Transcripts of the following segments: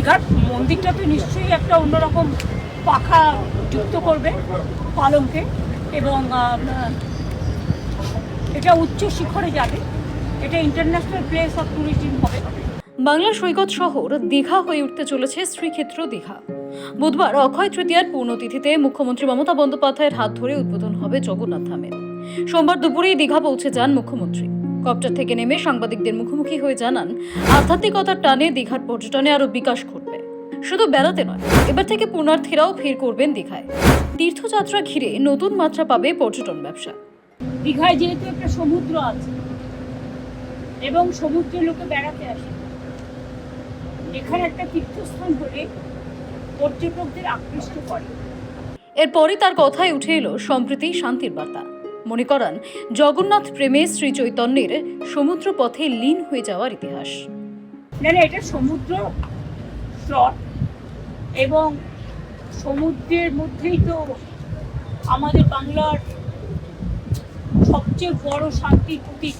দীঘার মন্দিরটা তো নিশ্চয়ই একটা অন্যরকম পাখা যুক্ত করবে পালঙ্কে, এবং এটা উচ্চ শিখরে যাবে। এটা ইন্টারন্যাশনাল প্লেস অফ ট্যুরিজম হবে। বাংলার সৈকত শহর দীঘা হয়ে উঠতে চলেছে শ্রীক্ষেত্র দীঘা। বুধবার অক্ষয় তৃতীয়ার পূর্ণতিথিতে মুখ্যমন্ত্রী মমতা বন্দ্যোপাধ্যায়ের হাত ধরে উদ্বোধন হবে জগন্নাথ ধামের। সোমবার দুপুরেই দীঘা পৌঁছে যান মুখ্যমন্ত্রী। কপ্টার থেকে নেমে সাংবাদিকদের মুখোমুখি হয়ে জানান, আধ্যাত্মিকতার টানে দীঘার পর্যটনে আরো বিকাশ ঘটবে। শুধু বেড়াতে নয়, এবার থেকে পুণ্যার্থীরাও ভিড় করবেন দীঘায়। তীর্থযাত্রা ঘিরে নতুন মাত্রা পাবে পর্যটন ব্যবসা। দীঘায় যেহেতু একটা সমুদ্র আছে এবং সমুদ্রে লোকে বেড়াতে আসে, এখানে একটা তীর্থস্থান হলে পর্যটকদের আকৃষ্ট করে। এরপরই তার কথায় উঠে এলো সম্প্রীতি, শান্তির বার্তা। মনে করান জগন্নাথ প্রেমে শ্রী চৈতন্যের সমুদ্র পথে লীন হয়ে যাওয়ার ইতিহাস। না, এটা সমুদ্র স্রোত, এবং সমুদ্রের মধ্যেই তো আমাদের বাংলার সবচেয়ে বড় শান্তির প্রতীক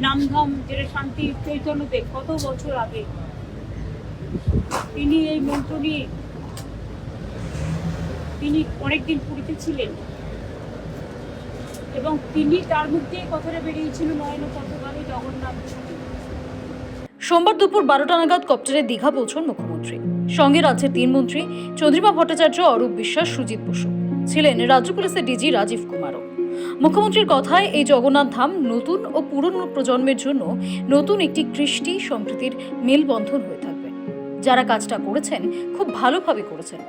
নামধাম, যেটা শান্তি চৈতন্যদেব কত বছর আগে তিনি এই মন্ত্র নিয়ে তিনি অনেকদিন পুরীতে ছিলেন, এবং তিনি তার মধ্যে কথাটা বেরিয়েছিল নয়ন পথগামী জগন্নাথ। সোমবার দুপুর 12টা নাগাদ কপ্টারে দীঘা পৌঁছন মুখ্যমন্ত্রী। সঙ্গে রাজ্যের 3 মন্ত্রী চন্দ্রিমা ভট্টাচার্য, অরূপ বিশ্বাস, সুজিত বসু, ছিলেন রাজ্য পুলিশের ডিজি রাজীব কুমারও। মুখ্যমন্ত্রীর কথায় এই জগন্নাথ ধাম নতুন ও পুরনো প্রজন্মের জন্য নতুন একটি কৃষ্টি সম্প্রীতির মেলবন্ধন হয়ে থাকবে। যারা কাজটা করেছেন খুব ভালোভাবে করেছেন।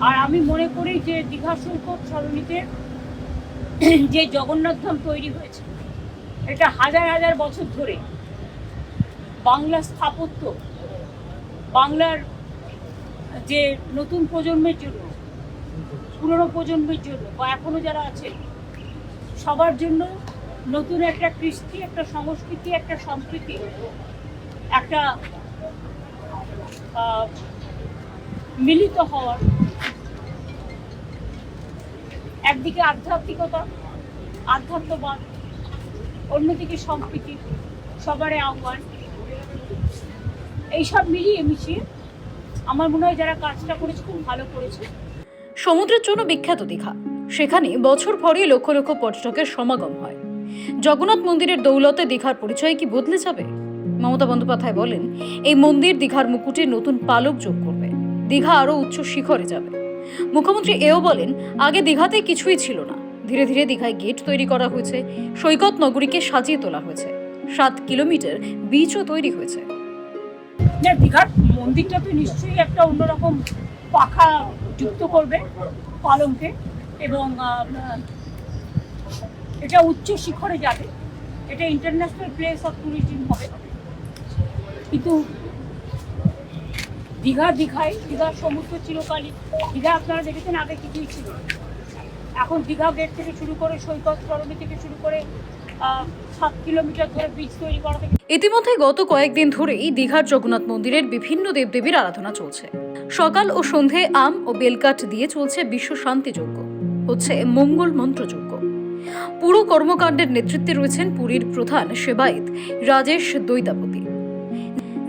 আর আমি মনে করি যে দীঘা সৈকত সরণিতে যে জগন্নাথ ধাম তৈরি হয়েছে, এটা হাজার হাজার বছর ধরে বাংলার স্থাপত্য, বাংলার যে নতুন প্রজন্মের জন্য, পুরনো প্রজন্মের জন্য, বা এখনো যারা আছে সবার জন্য নতুন একটা কৃষ্টি, একটা সংস্কৃতি, একটা সম্প্রীতি, একটা মিলিত হওয়ার, একদিকে আধ্যাত্মিকতা, আধ্যাত্মবাদ, অন্যদিকে সম্প্রীতি, সবারই আহ্বান, এইসব মিলিয়ে মিশিয়ে আমার মনে হয় যারা কাজটা করেছে খুব ভালো করেছে। সমুদ্রের জন্য বিখ্যাত দীঘা, সেখানে বছর ভরে লক্ষ লক্ষ পর্যটকের সমাগম হয়। জগন্নাথ মন্দিরের দৌলতে দীঘার পরিচয় কি বদলে যাবে? মমতা বন্দ্যোপাধ্যায় বলেন, এই মন্দির দীঘার মুকুটে নতুন পালক যোগ করবে, দীঘা আরো উচ্চ শিখরে যাবে। মুখ্যমন্ত্রী এও বলেন, আগে দীঘাতে কিছুই ছিল না, ধীরে ধীরে দীঘায় গেট তৈরি করা হয়েছে, সৈকত নগরীকে সাজিয়ে তোলা হয়েছে, 7 কিলোমিটার বিচও তৈরি হয়েছে। দীঘার মন্দিরটা তো নিশ্চয়ই একটা অন্যরকম পাখা যুক্ত করবে পালঙ্কে, এবং এটা উচ্চ শিখরে যাবে। এটা ইন্টারন্যাশনাল প্লেস অফ ট্যুরিজম হবে। কিন্তু দীঘার সমুদ্র চিরকালই, দীঘা আপনারা দেখেছেন আগে কিছুই ছিল। এখন দীঘা গেট থেকে শুরু করে সৈকত সরণি থেকে শুরু করে 7 কিলোমিটার ধরে বীজ তৈরি করা থেকে। ইতিমধ্যে গত কয়েকদিন ধরেই দীঘার জগন্নাথ মন্দিরের বিভিন্ন দেবদেবীর আরাধনা চলছে। সকাল ও সন্ধে আম ও বেলকাঠ দিয়ে চলছে বিশ্ব শান্তি যজ্ঞ, হচ্ছে মঙ্গল মন্ত্র যজ্ঞ। পুরো কর্মকাণ্ডের নেতৃত্বে রয়েছেন পুরীর প্রধান সেবায়েত রাজেশ দৈতাপতি।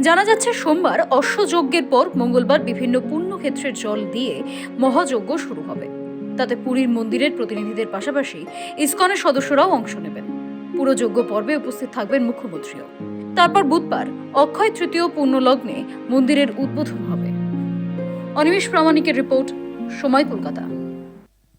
জানা যাচ্ছে, সোমবার অশ্বযজ্ঞের পর মঙ্গলবার বিভিন্ন পুণ্যক্ষেত্রের জল দিয়ে মহাযজ্ঞ শুরু হবে। তাতে পুরীর মন্দিরের প্রতিনিধিদের পাশাপাশি ইসকনের সদস্যরাও অংশ নেবেন। পুরো যজ্ঞ পর্বে উপস্থিত থাকবেন মুখ্যমন্ত্রীও। তারপর বুধবার অক্ষয় তৃতীয় পুণ্যলগ্নে মন্দিরের উদ্বোধন হবে। অনিমেষ প্রামাণিকের রিপোর্ট, সময়, কলকাতা।